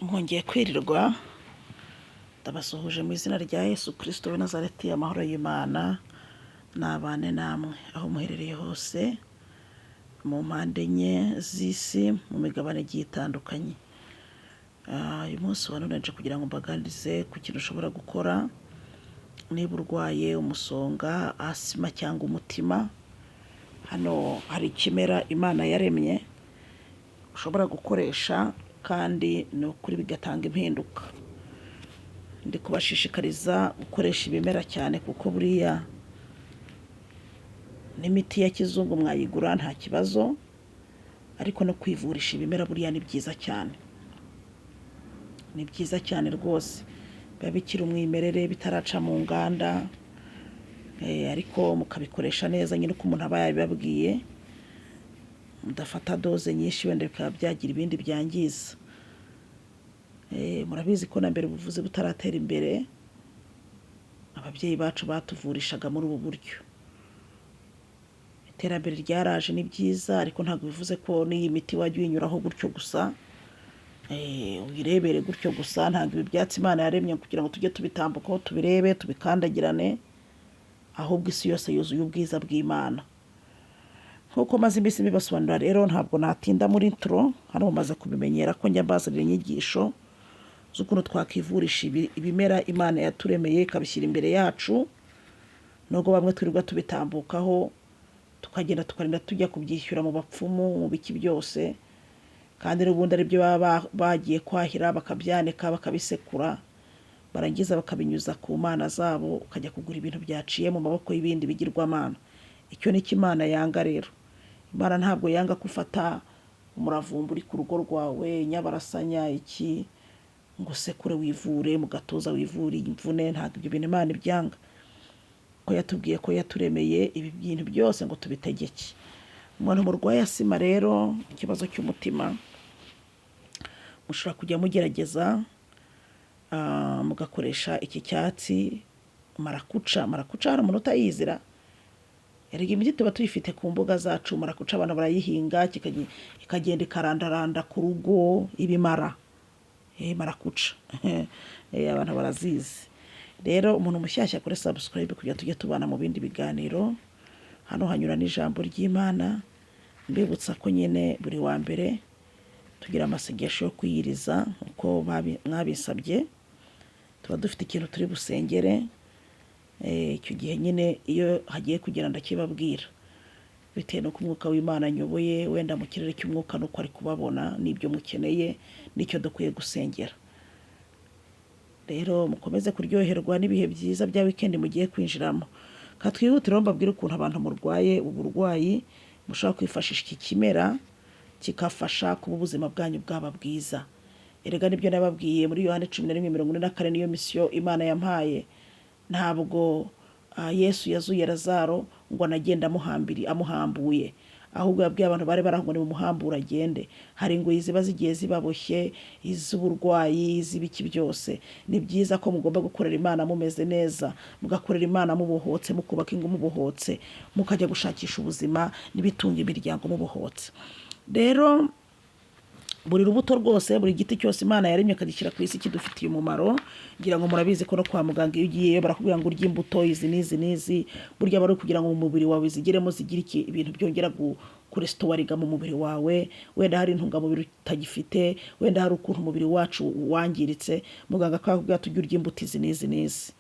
Mwongeye kwirirwa ndabasuhuje mu izina rya Yesu Kristo w'i Nazareti. Amahoro y'Imana nabane namwe aho muherereye hose mu mpande enye z'isi, mu migabane igiye itandukanye. Uyu munsi wa none nje kugira ngo mbaganirize ku kintu ushobora gukora niba urwaye umusonga, asima cyangwa umutima. Hano hari ikimera Imana yaremye ushobora gukoresha kandi ni ukuri bigatanga impinduka. Ndi kubashishikariza gukoresha ibimera cyane kuko buriya n'imiti ya kizungu mwayigura nta kibazo, ariko no kwivurisha ibimera buriya ni byiza cyane. Ni byiza cyane rwose, biba bikiri umwimerere bitaraca mu nganda, ariko mukabikoresha neza nyine uko umuntu aba yabibabwiye, mudafata doze nyinshi wenda bikaba byagira ibindi byangiza. Murabizi ko na mbere ubuvuzi butaratera imbere ababyeyi bacu batuvurishaga muri ubu buryo. Iterambere ryaraje ni byiza, ariko ntabwo bivuze ko n'iyi miti wajya uyinyuraho gutyo gusa, uyirebere gutyo gusa. Ntabwo ibi byatsi Imana yaremye kugira ngo tujye tubitambukaho tubirebe tubikandagirane, ahubwo isi yose yuzuye ubwiza bw'Imana. Nk'uko maze iminsi mbibasobanurira rero, ntabwo natinda muri intro. Hano mumaze kubimenyera ko njya mbazanira inyigisho z'ukuntu twakivurisha ibimera Imana yaturemeye ikabishyira imbere yacu, nubwo bamwe twirirwa tubitambukaho tukagenda tukarinda tujya kubyishyura mu bapfumu mu biki byose, kandi n'ubundi ari byo baba bagiye kwahira bakabyanika bakabisekura, barangiza bakabinyuza ku mana zabo, ukajya kugura ibintu byaciye mu maboko y'ibindi bigirwamana. Icyo ni cyo Imana yanga rero. Imana ntabwo yanga gufata umuravumba uri ku rugo rwawe, nyabarasanya iki, ngo sekure wivure mu gatuza wivure imvune. Ntabwo ibyo bintu Imana ibyanga, ko yatubwiye ko yaturemeye ibi bintu byose ngo tubitegeke. Umuntu murwaye asima rero, ikibazo cy'umutima, mushobora kujya mugerageza mugakoresha iki cyatsi marakuca. Marakuca hari umuntu utayizira, erega imiti tuba tuyifite ku mbuga zacu. Marakuca abantu barayihinga ikagenda ikarandaranda ku rugo ibimara. Marakuca abantu barazizi. Rero umuntu mushyashya kuri subscribe kugira tujye tubana mu bindi biganiro. Hano hanyura n'ijambo ry'Imana, mbibutsa ko nyine buri wa mbere tugira amasengesho yo kwiyiriza uko mwabisabye. Tuba dufite ikintu turi busengere. Icyo gihe nyine iyo hagiye kugera ndakibabwira, bitewe n'uko umwuka w'Imana anyoboye. Wenda mu kirere cy'umwuka nuko ari kubabona n'ibyo mukeneye n'icyo dukwiye gusengera. Rero mukomeze kuryoherwa n'ibihe byiza bya weekend mugiye kwinjiramo. Katwihutira mbabwire ukuntu abantu murwaye uburwayi mushobora kwifashisha iki kimera kikafasha kuba ubuzima bwanyu bwaba bwiza. Erega nibyo nababwiye muri Yohana 11:44, niyo misiyo Imana yampaye. Ntabwo Yesu yazuye Lazaro ngo anagenda amuhambuye, ahubwo yabwiye abantu bari barahunga ni mumuhambura agende. Hari ingoyi ziba zigiye zibaboshye, iz'uburwayi, iz'ibiki byose. Ni byiza ko mugomba gukorera Imana mumeze neza, mugakorera Imana mubohotse, mukubaka ingo mubohotse, mukajya gushakisha ubuzima n'ibitunga imiryango mubohotse. Rero buri rubuto rwose, buri giti cyose Imana yaremye akagishyira ku isi kidufitiye umumaro. Ngira ngo murabizi ko no kwa muganga iyo ugiyeyo barakubwira ngo urye imbuto izi n'izi. Burya bari kugira ngo mu mubiri wawe zigiremo zigire ibintu byongera kuresitowariga mu mubiri wawe. Wenda hari intungamubiri utagifite, wenda hari ukuntu umubiri wacu wangiritse, muganga akakubwira tujye urya imbuto izi n'izi.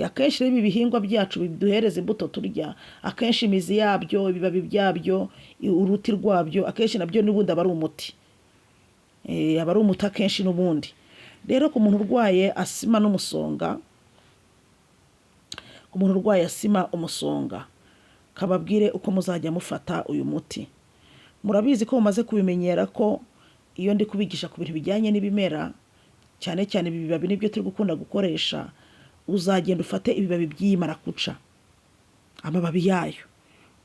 Akenshi rero ibi bihingwa byacu biduhereza imbuto turya, akenshi imizi yabyo, ibibabi byabyo, uruti rwabyo, akenshi nabyo n'ubundi aba ari umuti. Aba ari umuti akenshi n'ubundi. Rero ku muntu urwaye asima n'umusonga, ku muntu urwaye asima umusonga, kababwire uko muzajya mufata uyu muti. Murabizi ko mumaze kubimenyera ko iyo ndi kubigisha ku bintu bijyanye n'ibimera, cyane cyane ibi bibabi nibyo turi gukunda gukoresha, uzagenda ufate ibibabi by'iyi marakuca, amababi yayo.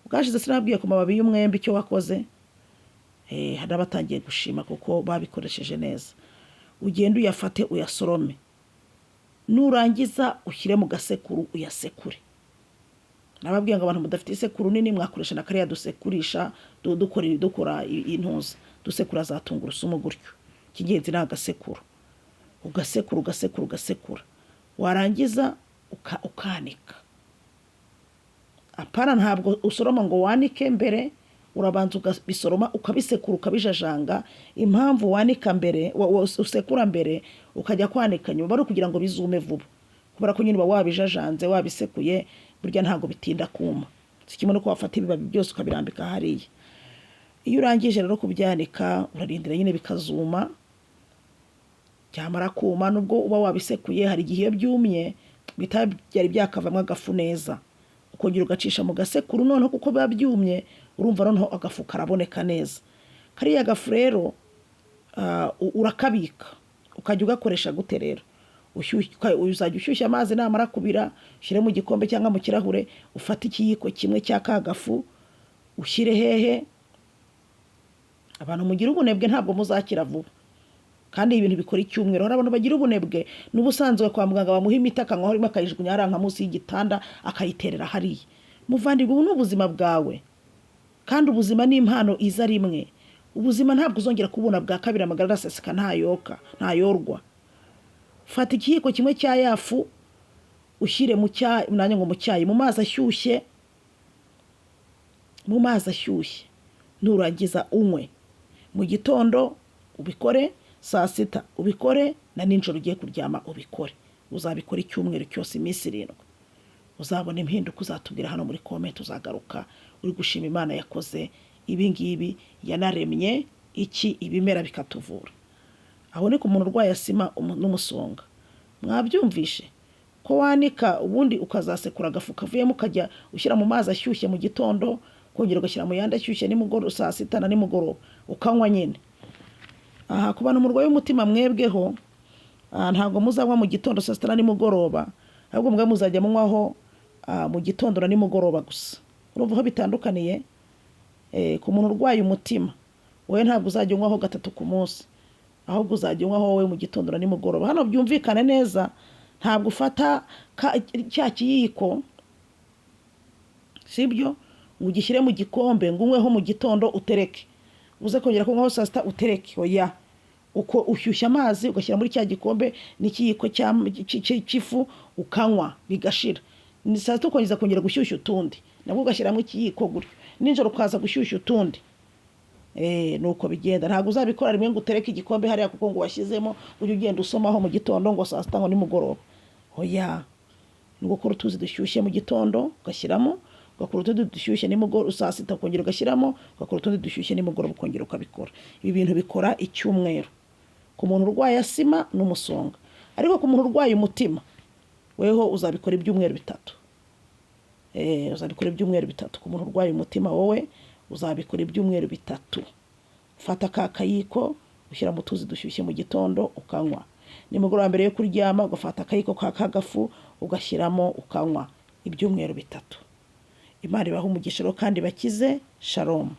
Ubwashize sinabwiye ku mababi y'umwembe icyo wakoze. Hari abatangiye gushima kuko babikoresheje neza. Ugenda uyafate uyasorome, nurangiza ushyire mu gasekuru uyasekure. Nababwiye ngo abantu mudafite isekuru nini mwakoresha na kariya dusekurisha dukora intuza dusekura za tungurusumu gutyo. Kigenzi na gasekuru ugasekura warangiza ukanika. Apana ntabwo usoroma ngo wanike mbere, urabanza ukabisoroma ukabisekura ukabijajanga. Impamvu wanika mbere usekura mbere ukajya kwanika nyuma bari kugira ngo bizume vuba, kubera ko nyine uba wabijajanze wabisekuye, burya ntabwo bitinda kuma. Sikimwe no wafata ibibabi byose ukabirambika hariya. Iyo urangije rero kubyanika urarindira nyine bikazuma, cyamara kuma nubwo uba wabisekuye hari igihe iyo byumye byari byakavamo agafu neza, ukongera ugacisha mu gasekuru noneho kuko biba byumye, urumva noneho agafu karaboneka neza. Kariya gafu rero urakabika ukajya ugakoresha gute rero? Uzajya ushyushya amazi, namara kubira ushyire mu gikombe cyangwa mu kirahure, ufate ikiyiko kimwe cya ka gafu ushyire hehe. Abantu mugira ubunebwe ntabwo muzakira vuba, kandi ibintu bikora icyumweru. Hari abantu bagira ubunebwe n'ubusanzwe kwa muganga bamuha imiti akanywa, harimo akayijugunya hariya nka munsi y'igitanda akayiterera hariya. Muvandimwe, ubu ni ubuzima bwawe, kandi ubuzima ni impano iza rimwe. Ubuzima ntabwo uzongera kubona bwa kabiri, amagara araseseka ntayorwa. Fata ikiyiko kimwe cya yafu ushyire mu cyayi mu mazi ashyushye, nurangiza unywe. Mu gitondo ubikore, saa sita ubikore, na nijoro ugiye kuryama ubikore. Uzabikora icyumweru cyose, iminsi 7. Uzabona impinduka, uzatubwira hano muri comment. Uzagaruka uri gushima Imana yakoze ibi ngibi, yanaremye ibimera bikatuvura. Aho ni ku muntu urwaye asima n'umusonga. Mwabyumvishe ko wanika ubundi ukazasekura agafu kavuyemo ukajya ushyira mu mazi ashyushye mu gitondo, kongera ugashyira mu yandi ashyushye nimugoroba, saa sita na nimugoroba ukanywa nyine. Ku bantu murwaye umutima mwebweho, ntabwo muzanywa mu gitondo, saa sita na nimugoroba, ahubwo mwe muzajya munywaho mu gitondo na nimugoroba gusa. Urumva aho bitandukaniye? Ku muntu urwaye umutima, wowe ntabwo uzajya unywaho 3 ku munsi, ahubwo uzajya unywaho wowe mu gitondo na nimugoroba. Hano byumvikane neza, ntabwo ufata cya kiyiko, sibyo, ngo ugishyire mu gikombe ngo unyweho mu gitondo utereke, uze kongera kunywaho saa sita utereke. Oya, uko ushyushya amazi ugashyira muri cya gikombe n'ikiyiko cy'ifu ukanywa bigashira. Ni saa sita kongera gushyushya utundi, nabwo ugashyiramo ikiyiko gutyo. Nijoro ukaza gushyushya utundi. Nuko bigenda. Ntabwo uzabikora rimwe ngo utereke igikombe hariya kuko ngo washyizemo ujye ugenda usomaho mu gitondo ngo saa sita ngo nimugoroba. Oya, ni gukora utuzi dushyushye mu gitondo ugashyiramo, ugakora utundi dushyushye nimugoroba, saa sita ukongera ugashyiramo, ugakora utundi dushyushye nimugoroba ukongera ukabikora. Ibi bintu bikora icyumweru ku muntu urwaye asima n'umusonga. Ariko ku muntu urwaye umutima, weho uzabikora ibyumweru 3. Uzabikora ibyumweru 3. Ku muntu urwaye umutima wowe uzabikora ibyumweru 3. Fata kayiko ushyira mu tuzi dushyushye mu gitondo ukanywa, nimugoroba mbere yo kuryama ugafata akayiko kagafu ugashyiramo ukanywa, ibyumweru 3. Imana ibahe umugisha kandi bakize. Shalom.